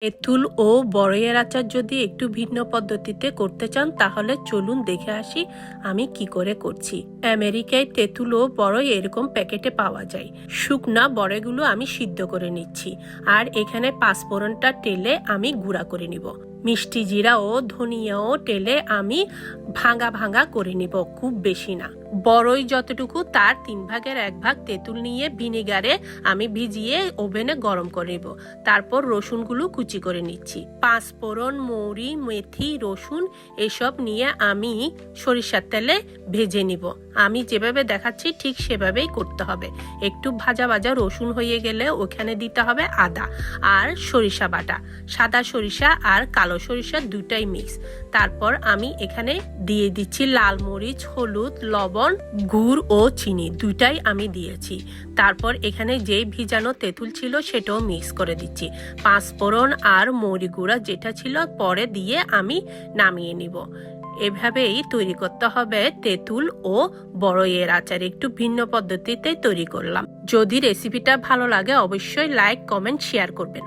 তেঁতুল ও বড়ইয়ের আচার যদি একটু ভিন্ন পদ্ধতিতে করতে চান তাহলে চলুন দেখে আসি আমি কি করে করছি। আমেরিকায় তেঁতুল ও বড়ই এরকম প্যাকেটে পাওয়া যায়। শুকনা বড়ইগুলো আমি সিদ্ধ করে নিচ্ছি, আর এখানে পাঁচফোড়নটা টেলে আমি গুঁড়া করে নিব। মিষ্টি জিরা ও ধনিয়াও টেলে আমি ভাঙা ভাঙা করে নিব, খুব বেশি না। বড়ই যতটুকু তার 1/3 তেঁতুল নিয়ে ভিনেগারে আমি ভিজিয়ে ওভেনে গরম করে নিব। তারপর রসুনগুলো কুচি করে নিচ্ছি। পাঁচফোড়ন, মৌরি, মেথি, রসুন এসব নিয়ে আমি সরিষার তেলে ভেজে নিব। আমি যেভাবে দেখাচ্ছি ঠিক সেভাবেই করতে হবে। একটু ভাজা ভাজা রসুন হয়ে গেলে ওখানে দিতে হবে আদা আর সরিষা বাটা, সাদা সরিষা আর কালো সরিষা দুটাই মিক্স। তারপর আমি এখানে দিয়ে দিচ্ছি লাল মরিচ, হলুদ, লবণ, গুড় ও চিনি দুটাই আমি দিয়েছি। তারপর এখানে যে ভিজানো তেঁতুল ছিল সেটাও মিক্স করে দিচ্ছি। পাঁচফোড়ন আর মৌরি গুঁড়া যেটা ছিল পরে দিয়ে আমি নামিয়ে নিব। এভাবেই তৈরি করতে হবে তেঁতুল ও বড়ইয়ের আচার। একটু ভিন্ন পদ্ধতিতে তৈরি করলাম। যদি রেসিপিটা ভালো লাগে অবশ্যই লাইক, কমেন্ট, শেয়ার করবেন।